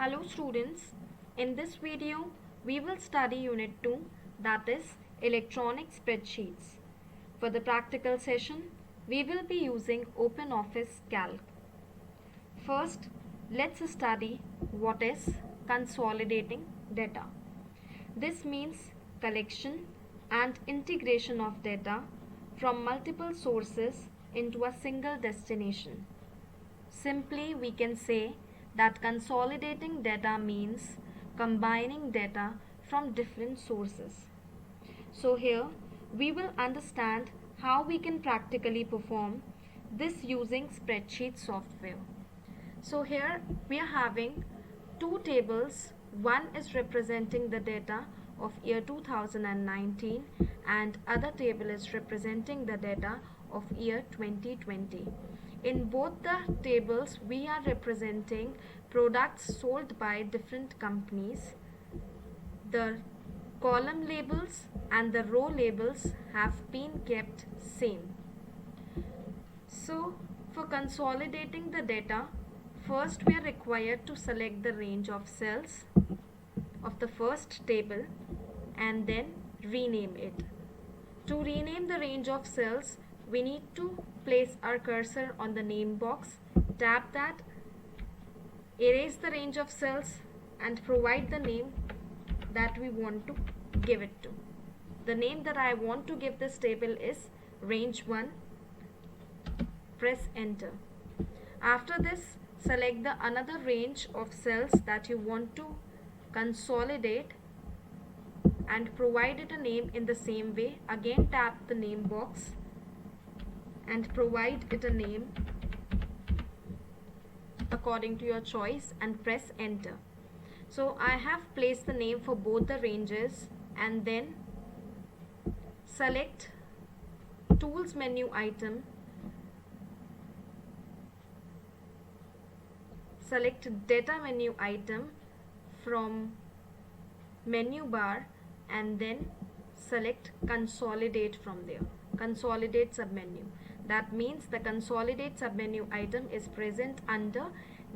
Hello students, in this video we will study Unit 2, that is Electronic Spreadsheets. For the practical session, we will be using OpenOffice Calc. First, let's study what is consolidating data. This means collection and integration of data from multiple sources into a single destination. Simply, we can say that consolidating data means combining data from different sources. So here we will understand how we can practically perform this using spreadsheet software. So here we are having two tables. One is representing the data of year 2019 and other table is representing the data of year 2020. In both the tables we are representing products sold by different companies. The column labels and the row labels have been kept same. So for consolidating the data, first we are required to select the range of cells of the first table and then rename it. To rename the range of cells, we need to place our cursor on the name box, tap that, erase the range of cells and provide the name that we want to give it to. The name that I want to give this table is range 1. Press enter. After this, select the another range of cells that you want to consolidate and provide it a name in the same way. Again tap the name box and provide it a name according to your choice and press enter. So I have placed the name for both the ranges and then select tools menu item, select data menu item from menu bar and then select consolidate from there, consolidate submenu. That means the consolidate submenu item is present under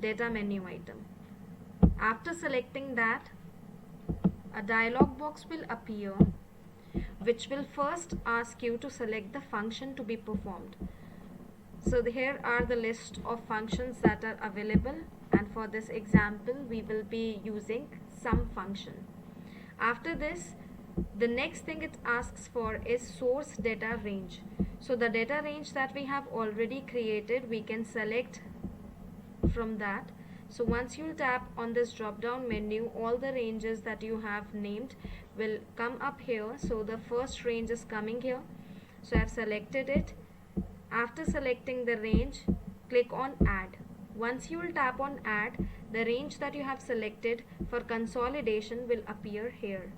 data menu item. After selecting that, a dialog box will appear which will first ask you to select the function to be performed. So here are the list of functions that are available, and for this example we will be using sum function. After this, the next thing it asks for is source data range. So the data range that we have already created, we can select from that. So once you tap on this drop down menu, all the ranges that you have named will come up here. So the first range is coming here, so I have selected it. After selecting the range, click on add. Once you will tap on add, the range that you have selected for consolidation will appear here.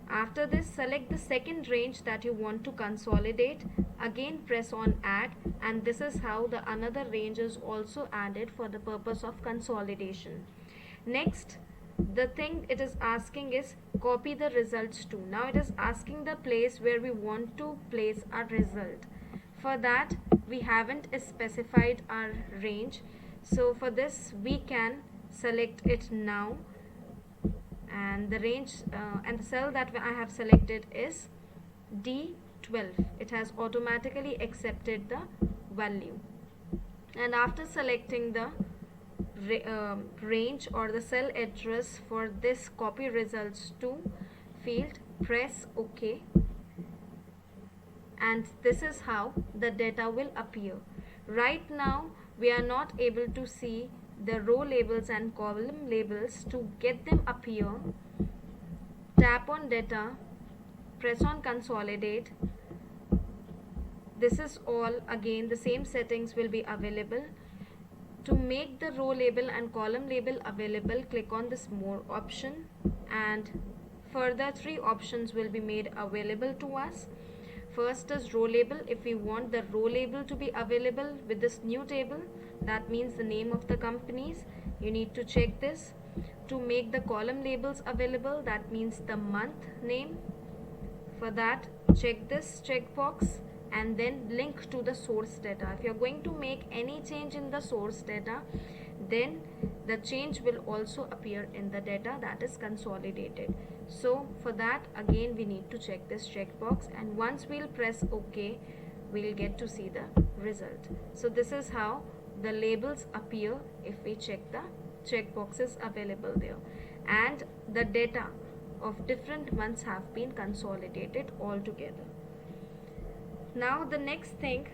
After this, select the second range that you want to consolidate. Again press on add, and this is how the another range is also added for the purpose of consolidation. Next, the thing it is asking is copy the results to. Now it is asking the place where we want to place our result. For that we haven't specified our range, so for this we can select it now, and the range and the cell that I have selected is D12. It has automatically accepted the value. And after selecting the range or the cell address for this copy results to field, press OK, and this is how the data will appear. Right now we are not able to see the row labels and column labels. To get them appear, tap on data, press on consolidate. This is all. Again the same settings will be available. To make the row label and column label available, click on this more option, and further three options will be made available to us. First is row label. If we want the row label to be available with this new table, that means the name of the companies, you need to check this. To make the column labels available, that means the month name. For that, check this checkbox and then link to the source data. If you are going to make any change in the source data, then the change will also appear in the data that is consolidated. So for that, again we need to check this checkbox, and once we'll press OK, we'll get to see the result. So this is how the labels appear if we check the checkboxes available there, and the data of different months have been consolidated all together. Now the next thing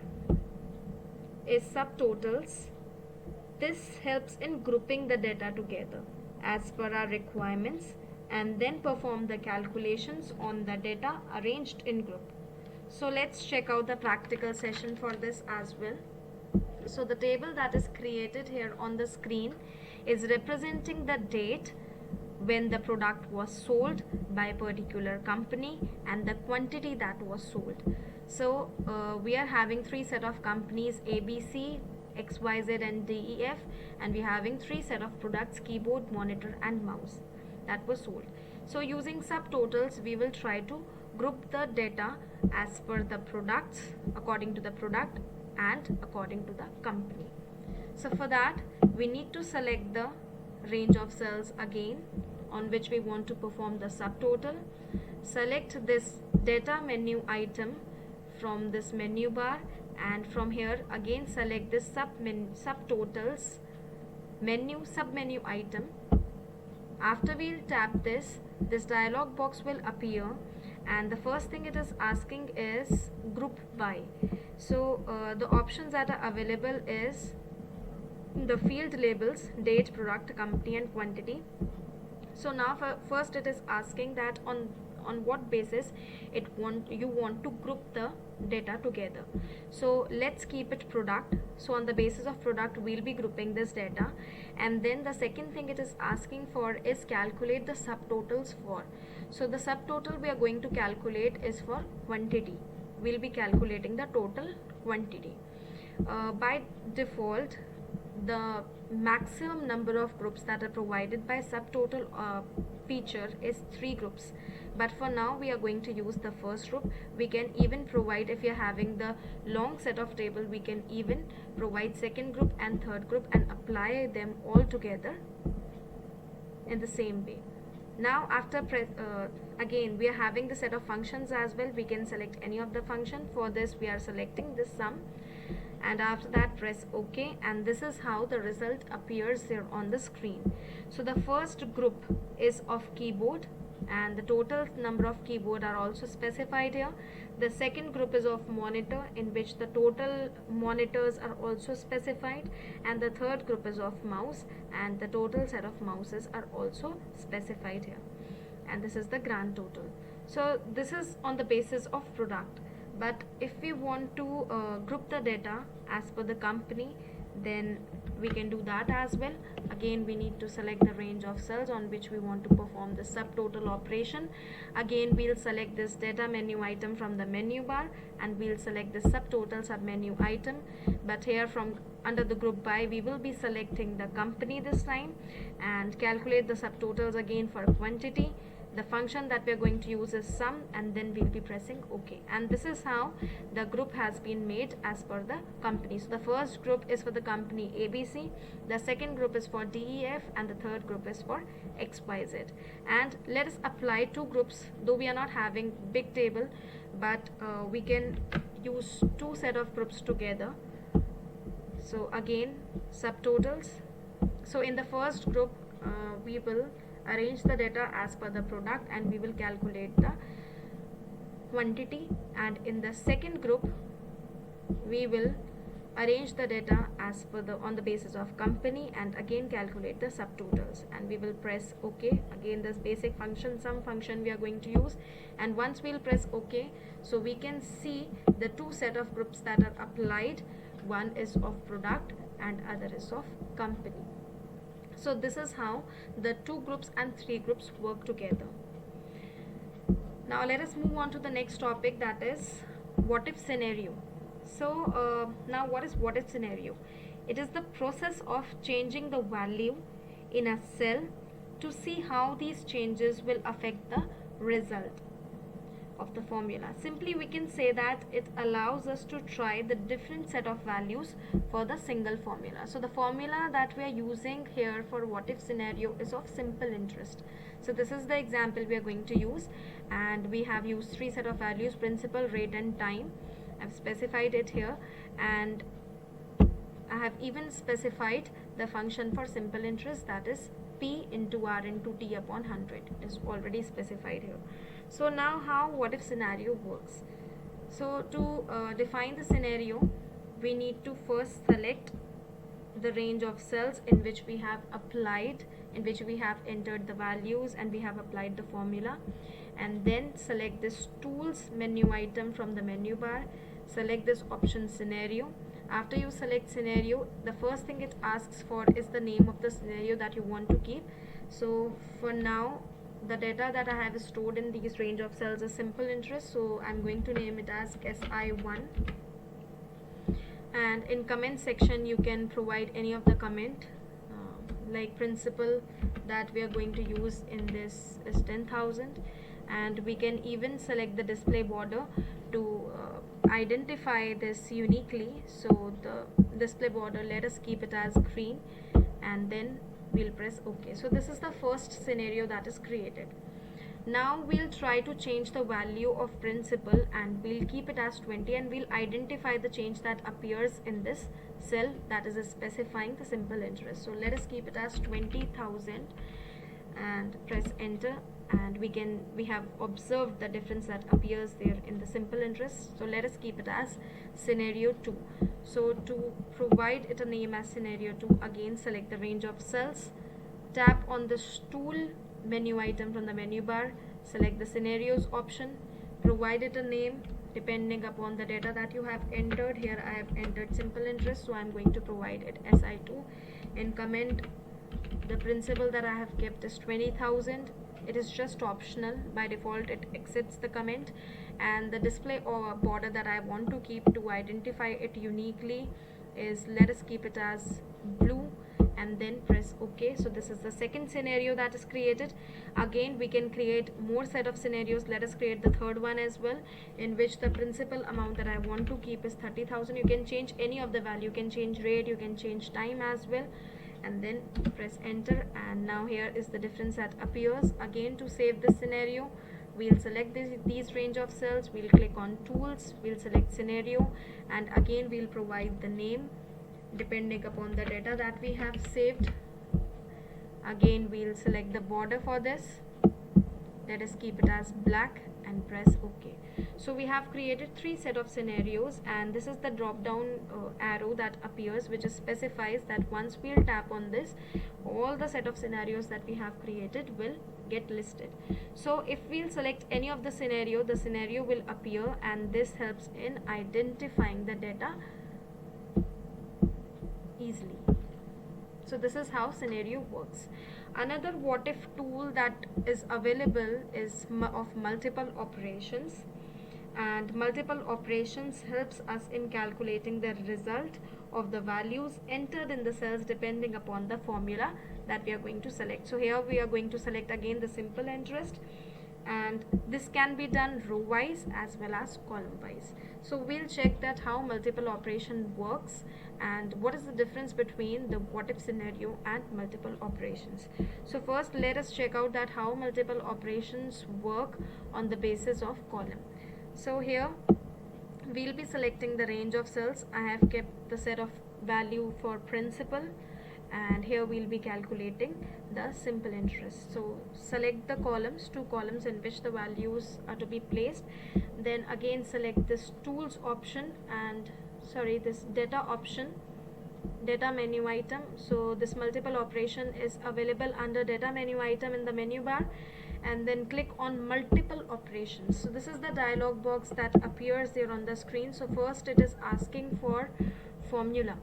is subtotals. This helps in grouping the data together as per our requirements and then perform the calculations on the data arranged in group. So let's check out the practical session for this as well. So the table that is created here on the screen is representing the date when the product was sold by a particular company and the quantity that was sold. So we are having three set of companies, ABC, XYZ and DEF, and we're having three set of products, keyboard, monitor and mouse, that was sold. So using subtotals, we will try to group the data as per the products, according to the product and according to the company. So for that, we need to select the range of cells again on which we want to perform the subtotal. Select this data menu item from this menu bar, and from here again select this subtotals menu submenu item. After we'll tap this dialog box will appear, and the first thing it is asking is group by. So the options that are available is the field labels, date, product, company and quantity. So now first it is asking that on what basis you want to group the data together. So let's keep it product. So on the basis of product, we'll be grouping this data. And then the second thing it is asking for is calculate the subtotals for. So the subtotal we are going to calculate is for quantity. We'll be calculating the total quantity. By default, the maximum number of groups that are provided by subtotal feature is 3 groups, but for now we are going to use the first group. We can even provide, if you're having the long set of table, we can even provide second group and third group and apply them all together in the same way. Now after again we are having the set of functions as well. We can select any of the function. For this we are selecting this sum, and after that press OK, and this is how the result appears here on the screen. So the first group is of keyboard, and the total number of keyboard are also specified here. The second group is of monitor, in which the total monitors are also specified, and the third group is of mouse, and the total set of mouses are also specified here, and this is the grand total. So this is on the basis of product. But if we want to group the data as per the company, then we can do that as well. Again, we need to select the range of cells on which we want to perform the subtotal operation. Again, we'll select this data menu item from the menu bar, and we'll select the subtotal submenu item. But here from under the group by, we will be selecting the company this time and calculate the subtotals again for quantity. The function that we are going to use is sum, and then we'll be pressing OK. And this is how the group has been made as per the company. So the first group is for the company ABC, the second group is for DEF, and the third group is for XYZ. And let us apply 2 groups, though we are not having big table, but we can use 2 set of groups together. So again, subtotals. So in the first group we will arrange the data as per the product, and we will calculate the quantity. And in the second group we will arrange the data as per on the basis of company, and again calculate the subtotals, and we will press OK. Again, this basic function sum function we are going to use, and once we'll press OK, so we can see the 2 set of groups that are applied. One is of product and other is of company. So this is how the 2 groups and 3 groups work together. Now let us move on to the next topic, that is what if scenario. So now what is what if scenario? It is the process of changing the value in a cell to see how these changes will affect the result. of the formula. Simply we can say that it allows us to try the different set of values for the single formula. So the formula that we are using here for what if scenario is of simple interest. So this is the example we are going to use, and we have used three set of values: principal, rate and time. I've specified it here, and I have even specified the function for simple interest, that is P into R into T upon 100 is already specified here. So now how what if scenario works? So to define the scenario, we need to first select the range of cells in which we have entered the values and we have applied the formula, and then select this tools menu item from the menu bar, select this option scenario. After you select scenario, the first thing it asks for is the name of the scenario that you want to keep. So for now, the data that I have stored in these range of cells is simple interest, so I'm going to name it as SI1. And in comment section you can provide any of the comment, like principal that we are going to use in this is 10,000, and we can even select the display border to identify this uniquely. So the display border, let us keep it as green, and then we'll press OK. So this is the first scenario that is created. Now we'll try to change the value of principal, and we'll keep it as 20, and we'll identify the change that appears in this cell that is specifying the simple interest. So let us keep it as 20,000 and press enter, and we have observed the difference that appears there in the simple interest. So let us keep it as scenario 2. So to provide it a name as scenario 2, again select the range of cells, tap on this tool menu item from the menu bar, select the scenarios option, provide it a name depending upon the data that you have entered. Here I have entered simple interest, so I'm going to provide it SI2. In comment, the principal that I have kept is 20,000. It is just optional, by default it accepts the comment, and the display or border that I want to keep to identify it uniquely is, let us keep it as blue, and then press OK. So this is the second scenario that is created. Again we can create more set of scenarios. Let us create the third one as well, in which the principal amount that I want to keep is 30,000. You can change any of the value, you can change rate, you can change time as well, and then press enter, and now here is the difference that appears. Again, to save this scenario, we'll select these range of cells, we'll click on tools, we'll select scenario, and again we'll provide the name depending upon the data that we have saved. Again we'll select the border for this, let us keep it as black, and press OK. So we have created three set of scenarios, and this is the drop down arrow that appears, which specifies that once we'll tap on this, all the set of scenarios that we have created will get listed. So if we'll select any of the scenario will appear, and this helps in identifying the data easily. So this is how scenario works. Another what if tool that is available is of multiple operations, and multiple operations helps us in calculating the result of the values entered in the cells depending upon the formula that we are going to select. So here we are going to select again the simple interest, and this can be done row wise as well as column wise. So we'll check that how multiple operation works and what is the difference between the what if scenario and multiple operations. So first let us check out that how multiple operations work on the basis of column. So here we'll be selecting the range of cells. I have kept the set of value for principal, and here we'll be calculating the simple interest. So select the columns, two columns in which the values are to be placed. Then again select this tools option, and this data option, data menu item. So this multiple operation is available under data menu item in the menu bar, and then click on multiple operations. So this is the dialog box that appears there on the screen. So first it is asking for formula.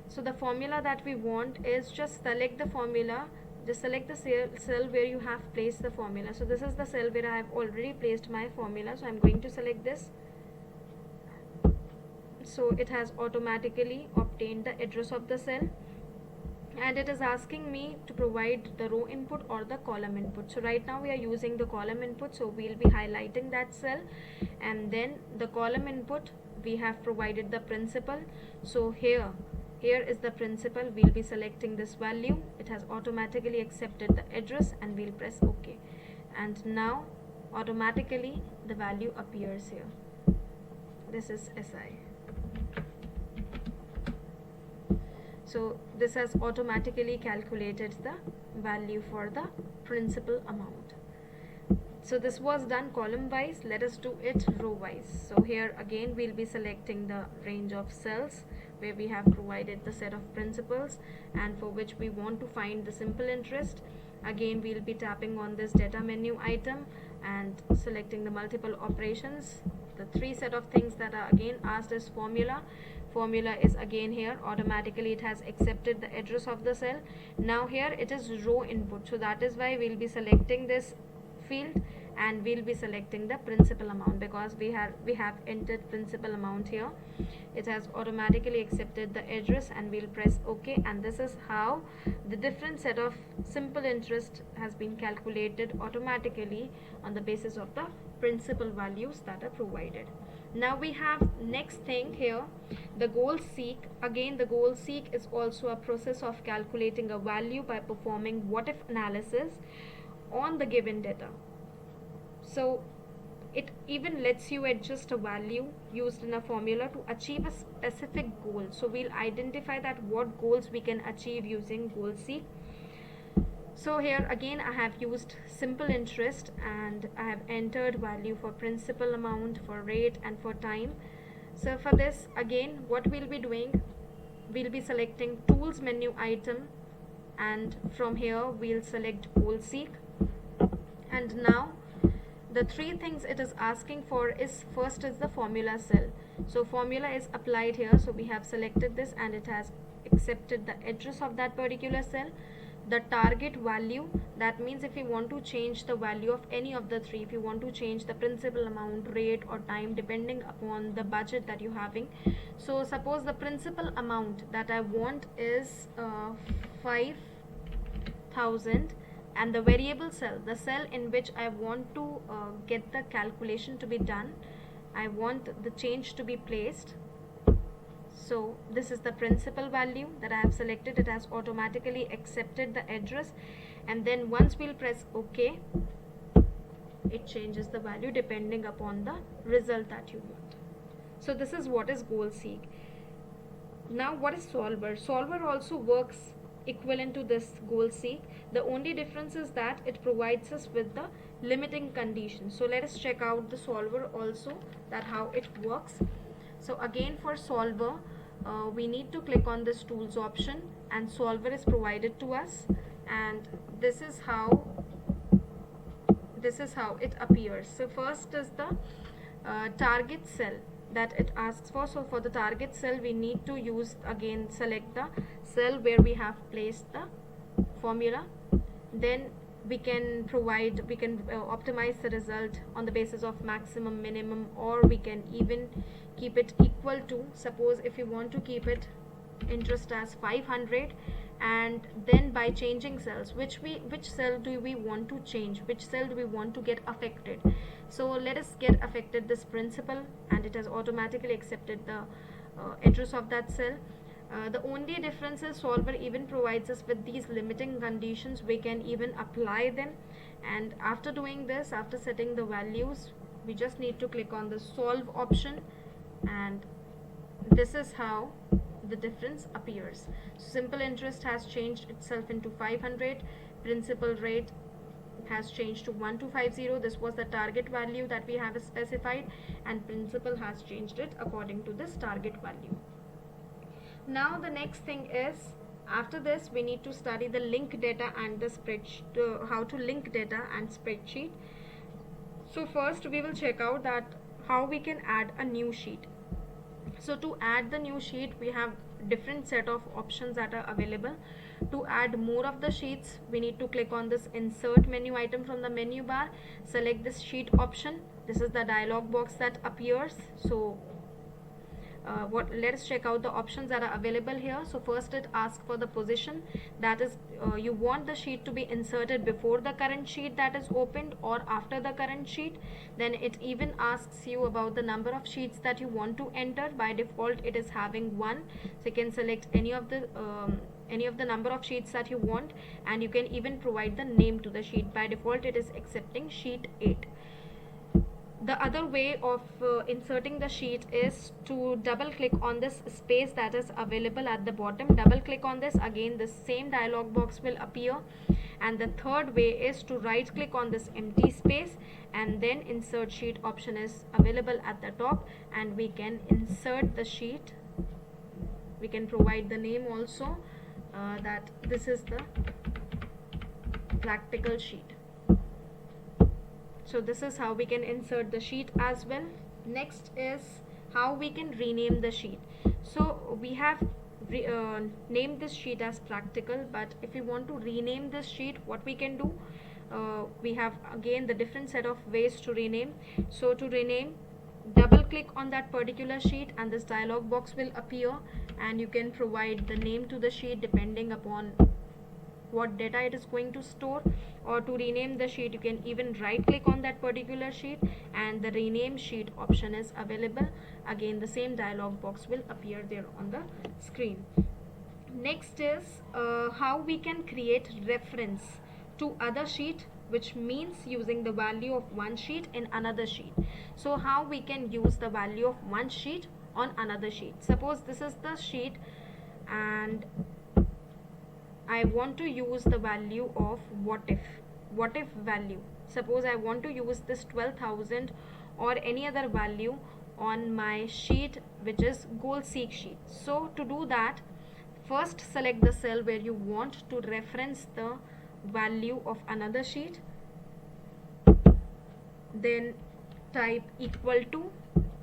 So the formula that we want is, just select the formula, just select the cell where you have placed the formula. So this is the cell where I have already placed my formula, so I'm going to select this. So it has automatically obtained the address of the cell. and it is asking me to provide the row input or the column input. So right now we are using the column input, so we'll be highlighting that cell, and then the column input we have provided the principal. So here is the principal. We'll be selecting this value. It has automatically accepted the address, and we'll press OK, and now automatically the value appears here. This is SI. So this has automatically calculated the value for the principal amount. So this was done column wise. Let us do it row wise. So here again we'll be selecting the range of cells where we have provided the set of principals, and for which we want to find the simple interest. Again we'll be tapping on this data menu item and selecting the multiple operations. The three set of things that are again asked is formula. Formula is again here. Automatically it has accepted the address of the cell. Now here it is row input, so that is why we'll be selecting this field, and we'll be selecting the principal amount because we have entered principal amount here. It has automatically accepted the address, and we'll press OK, and this is how the different set of simple interest has been calculated automatically on the basis of the principal values that are provided. Now we have next thing here, the goal seek. Again, the goal seek is also a process of calculating a value by performing what if analysis on the given data. So it even lets you adjust a value used in a formula to achieve a specific goal. So we'll identify that what goals we can achieve using goal seek. So here again I have used simple interest, and I have entered value for principal amount, for rate, and for time. So for this again what we'll be doing, we'll be selecting tools menu item, and from here we'll select goal seek. And now the three things it is asking for is, first is the formula cell. So formula is applied here, so we have selected this and it has accepted the address of that particular cell. The target value, that means if you want to change the value of any of the three, if you want to change the principal amount, rate, or time, depending upon the budget that you're having. So suppose the principal amount that I want is 5,000, and the variable cell, the cell in which I want to get the calculation to be done, I want the change to be placed. So this is the principal value that I have selected. It has automatically accepted the address, and then once we'll press OK, it changes the value depending upon the result that you want. So this is what is goal seek. Now what is solver? Solver also works equivalent to this goal seek. The only difference is that it provides us with the limiting condition. So let us check out the solver also, that how it works. So again for solver, we need to click on this tools option, and solver is provided to us, and this is how it appears. So first is the target cell that it asks for. So for the target cell we need to use, again select the cell where we have placed the formula. Then we can optimize the result on the basis of maximum, minimum, or we can even keep it equal to, suppose if you want to keep it interest as 500, and then by changing cells, which cell do we want to change, which cell do we want to get affected. So let us get affected this principal, and it has automatically accepted the address of that cell. The only difference is solver even provides us with these limiting conditions. We can even apply them, and after doing this, after setting the values, we just need to click on the solve option, and this is how the difference appears. Simple interest has changed itself into 500, principal rate has changed to 1250. This was the target value that we have specified, and principal has changed it according to this target value. Now the next thing is, after this we need to study the link data and the spreadsheet, how to link data and spreadsheet. So first we will check out that how we can add a new sheet. So to add the new sheet, we have different set of options that are available. To add more of the sheets, we need to click on this insert menu item from the menu bar, select this sheet option. This is the dialog box that appears. So let us check out the options that are available here. So first it asks for the position, that is you want the sheet to be inserted before the current sheet that is opened or after the current sheet. Then it even asks you about the number of sheets that you want to enter. By default it is having 1, so you can select any of the number of sheets that you want, and you can even provide the name to the sheet. By default it is accepting sheet 8. The other way of inserting the sheet is to double click on this space that is available at the bottom. Double click on this, again the same dialog box will appear. And the third way is to right click on this empty space, and then insert sheet option is available at the top, and we can insert the sheet. We can provide the name also, that this is the practical sheet. So this is how we can insert the sheet as well. Next is how we can rename the sheet. So we have named this sheet as practical, but if we want to rename this sheet, what we can do, we have again the different set of ways to rename. So to rename, double click on that particular sheet and this dialog box will appear, and you can provide the name to the sheet depending upon what data it is going to store. Or to rename the sheet, you can even right click on that particular sheet and the rename sheet option is available. Again the same dialog box will appear there on the screen. Next is how we can create reference to other sheet, which means using the value of one sheet in another sheet. So how we can use the value of one sheet on another sheet. Suppose this is the sheet and I want to use the value of what if value. Suppose I want to use this 12,000 or any other value on my sheet which is goal seek sheet. So to do that, first select the cell where you want to reference the value of another sheet, then type equal to,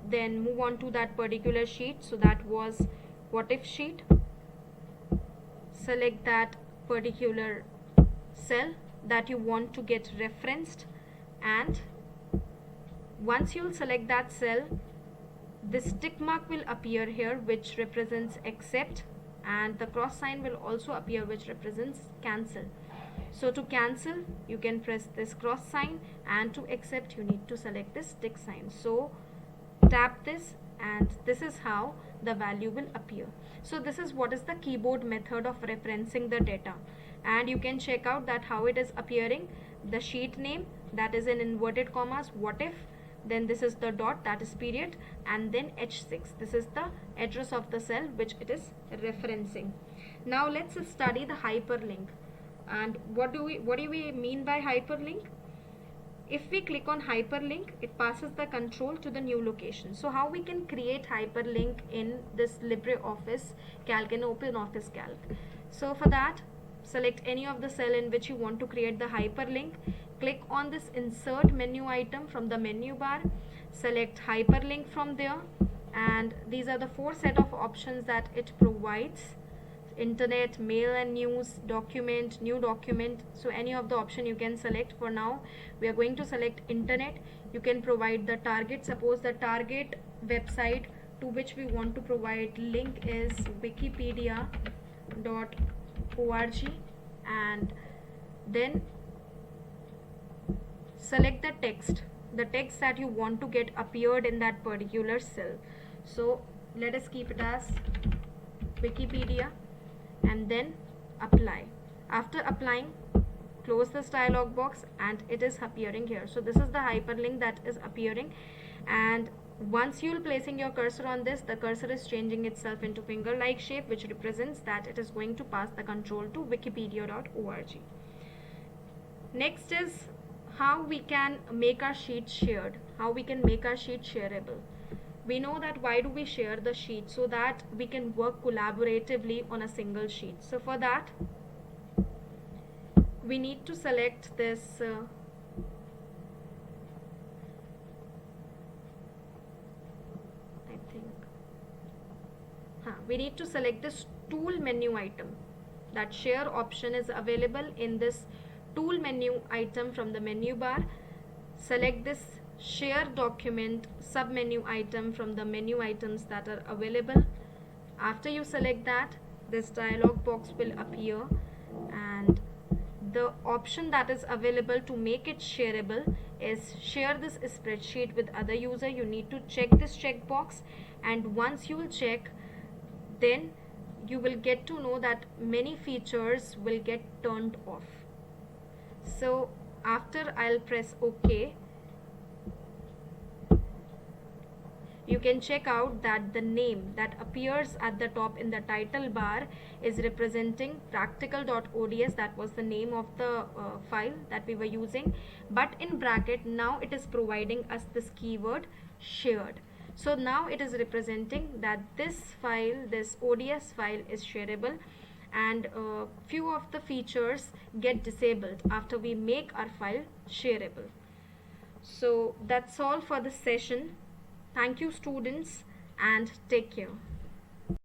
then move on to that particular sheet. So that was what if sheet. Select that particular cell that you want to get referenced, and once you'll select that cell, this tick mark will appear here which represents accept, and the cross sign will also appear which represents cancel. So to cancel you can press this cross sign, and to accept you need to select this tick sign. So tap this and this is how the value will appear. So this is what is the keyboard method of referencing the data, and you can check out that how it is appearing. The sheet name, that is in inverted commas, what if, then this is the dot, that is period, and then H6, this is the address of the cell which it is referencing. Now let's study the hyperlink. And what do we mean by hyperlink? If we click on hyperlink, it passes the control to the new location. So how we can create hyperlink in this LibreOffice Calc and OpenOffice Calc? So for that, select any of the cell in which you want to create the hyperlink. Click on this insert menu item from the menu bar. Select hyperlink from there, and these are the 4 set of options that it provides: internet, mail and news, document, new document. So any of the option you can select. For now we are going to select internet. You can provide the target. Suppose the target website to which we want to provide link is wikipedia.org, and then select the text that you want to get appeared in that particular cell. So let us keep it as Wikipedia, and then apply. After applying, close this dialog box and it is appearing here. So this is the hyperlink that is appearing, and once you'll placing your cursor on this, the cursor is changing itself into finger like shape, which represents that it is going to pass the control to wikipedia.org. Next is how we can make our sheet shared, how we can make our sheet shareable. We know that why do we share the sheet? So that we can work collaboratively on a single sheet. So for that, we need to select this we need to select this tool menu item. That share option is available in this tool menu item from the menu bar. Select this share document submenu item from the menu items that are available. After you select that, this dialog box will appear, and the option that is available to make it shareable is share this spreadsheet with other user. You need to check this checkbox, and once you will check, then you will get to know that many features will get turned off. So after I'll press OK, you can check out that the name that appears at the top in the title bar is representing practical.ods. That was the name of the file that we were using, but in bracket now it is providing us this keyword shared. So now it is representing that this file, this ODS file, is shareable, and few of the features get disabled after we make our file shareable. So that's all for this session. Thank you, students, and take care.